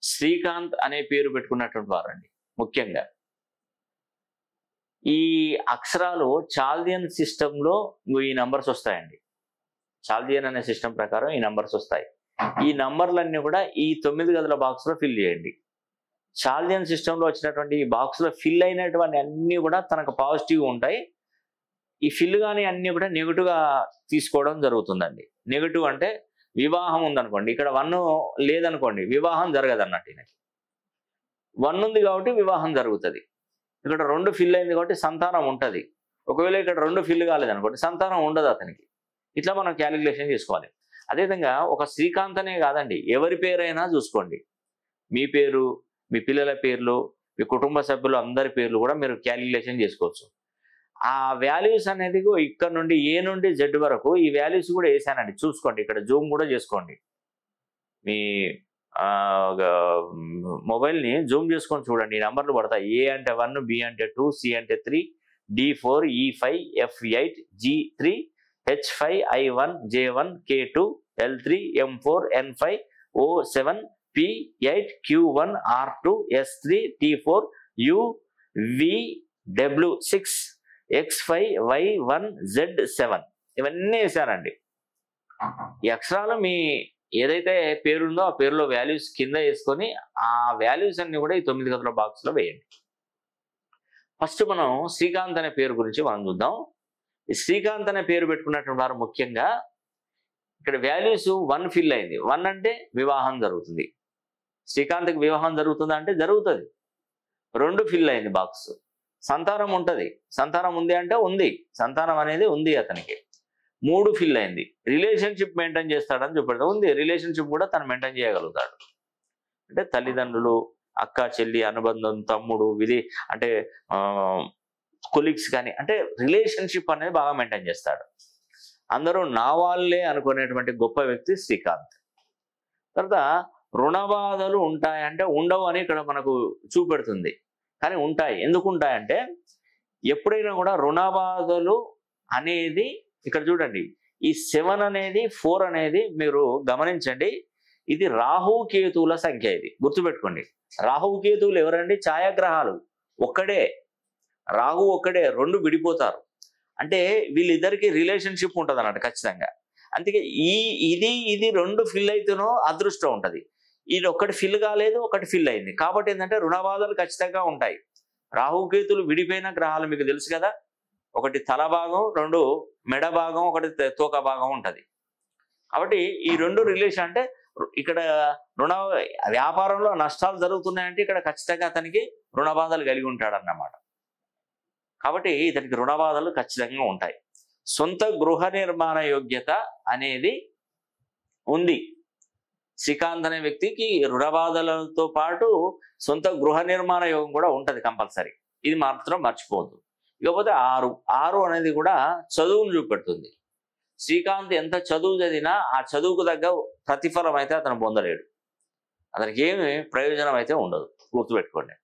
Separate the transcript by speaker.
Speaker 1: శ్రీకాంత్ అనే పేరు పెట్టుకున్నటువంటి వారండి ముఖ్యంగా. ఈ అక్షరాలు చాల్దియన్ సిస్టంలో ఈ నంబర్స్ వస్తాయండి. చాల్దియన్ అనే సిస్టమ్ ప్రకారం ఈ నంబర్స్ వస్తాయి. ఈ నంబర్లన్నీ కూడా ఈ 9 గదుల బాక్స్లో ఫిల్ చేయండి. చాల్దియన్ సిస్టంలో వచ్చినటువంటి ఈ బాక్స్లో ఫిల్ అయినటువంటి అన్నీ కూడా తనకు పాజిటివ్ ఉంటాయి. ఈ ఫిల్ కానీ అన్నీ కూడా నెగిటివ్గా తీసుకోవడం జరుగుతుందండి. నెగిటివ్ అంటే వివాహం ఉందనుకోండి, ఇక్కడ 1 లేదనుకోండి వివాహం జరగదు అన్నట్టు. ఈయనకి 1 ఉంది కాబట్టి వివాహం జరుగుతుంది. ఇక్కడ 2 ఫిల్ అయింది కాబట్టి సంతానం ఉంటుంది. ఒకవేళ ఇక్కడ 2 ఫిల్ కాలేదనుకోండి సంతానం ఉండదు అతనికి. ఇట్లా మనం క్యాలిక్యులేషన్ చేసుకోవాలి. అదేవిధంగా ఒక శ్రీకాంత్ అనే కాదండి, ఎవరి పేరైనా చూసుకోండి. మీ పేరు, మీ పిల్లల పేర్లు, మీ కుటుంబ సభ్యులు అందరి పేర్లు కూడా మీరు క్యాలిక్యులేషన్ చేసుకోవచ్చు. ఆ వాల్యూస్ అనేది ఇక్కడ నుండి ఏ నుండి జెడ్ వరకు ఈ వాల్యూస్ కూడా వేసానండి. చూసుకోండి, ఇక్కడ జూమ్ కూడా చేసుకోండి. మీ మొబైల్ని జూమ్ చేసుకొని చూడండి. ఈ నంబర్లు పడతాయి. ఏ అంటే 1, బి అంటే 2, సి అంటే 3, D4, E5, F8, G3, H5, I1, J1, K2, L3, M4, N5, O7, P8, Q1, R2, S3, T4, U, V, W6, X5, Y1, Z7 ఇవన్నీ వేసానండి. ఈ అక్షరాలు మీ ఏదైతే పేరుందో ఆ పేరులో వాల్యూస్ కింద వేసుకొని ఆ వాల్యూస్ అన్ని కూడా ఈ 9 గదుల బాక్స్లో వేయండి. ఫస్ట్ మనం శ్రీకాంత్ అనే పేరు గురించి మనం చూద్దాం. ఈ శ్రీకాంత్ అనే పేరు పెట్టుకున్నటువంటి వారు ముఖ్యంగా ఇక్కడ వాల్యూస్ 1 ఫిల్ అయింది. 1 అంటే వివాహం జరుగుతుంది. శ్రీకాంత్కి వివాహం జరుగుతుందా అంటే జరుగుతుంది. 2 ఫిల్ అయింది బాక్స్. సంతానం ఉంటుంది. సంతానం ఉంది అంటే ఉంది, సంతానం అనేది ఉంది అతనికి. 3 ఫిల్ అయింది. రిలేషన్షిప్ మెయింటైన్ చేస్తాడని చూపెడతాడు. ఉంది, రిలేషన్షిప్ కూడా తను మెయింటైన్ చేయగలుగుతాడు. అంటే తల్లిదండ్రులు, అక్క చెల్లి అనుబంధం, తమ్ముడు, ఇది అంటే కొలీగ్స్ కానీ, అంటే రిలేషన్షిప్ అనేది బాగా మెయింటైన్ చేస్తాడు. అందరూ నా వాళ్ళే అనుకునేటువంటి గొప్ప వ్యక్తి శ్రీకాంత్. తర్వాత రుణబాధలు ఉంటాయంటే ఉండవు అని ఇక్కడ మనకు చూపెడుతుంది, కానీ ఉంటాయి. ఎందుకు ఉంటాయంటే ఎప్పుడైనా కూడా రుణబాధలు అనేది ఇక్కడ చూడండి, ఈ 7 అనేది 4 అనేది మీరు గమనించండి. ఇది రాహుకేతువుల సంఖ్య. ఇది గుర్తుపెట్టుకోండి. రాహుకేతువులు ఎవరండి? ఛాయాగ్రహాలు. ఒక్కడే రాహు, ఒక్కడే. 2 విడిపోతారు. అంటే వీళ్ళిద్దరికి రిలేషన్షిప్ ఉంటుంది అన్నట్టు ఖచ్చితంగా. అందుకే ఇది 2 ఫిల్ అయితేనో అదృష్టం ఉంటుంది. ఇది ఒకటి ఫిల్ కాలేదు, ఒకటి ఫిల్ అయింది కాబట్టి ఏంటంటే రుణబాధలు ఖచ్చితంగా ఉంటాయి. రాహుకేతులు విడిపోయిన గ్రహాలు మీకు తెలుసు కదా. ఒకటి తల భాగం, 2 మెడ భాగం, ఒకటి తోక భాగం ఉంటుంది. కాబట్టి ఈ 2 రిలేషన్ అంటే ఇక్కడ వ్యాపారంలో నష్టాలు జరుగుతున్నాయంటే ఇక్కడ ఖచ్చితంగా అతనికి రుణబాధలు కలిగి ఉంటాడన్నమాట. కాబట్టి ఇతనికి రుణబాధలు ఖచ్చితంగా ఉంటాయి. సొంత గృహ నిర్మాణ యోగ్యత అనేది ఉంది. శ్రీకాంత్ అనే వ్యక్తికి రుణబాధలతో పాటు సొంత గృహ నిర్మాణ యోగం కూడా ఉంటుంది కంపల్సరీ. ఇది మాత్రం మర్చిపోవద్దు. ఇకపోతే 6 అనేది కూడా చదువును చూపెడుతుంది. శ్రీకాంత్ ఎంత చదువు చదివినా ఆ చదువుకు తగ్గ ప్రతిఫలం అయితే అతను పొందలేడు. అతనికి ఏమి ప్రయోజనం అయితే ఉండదు. గుర్తుపెట్టుకోండి.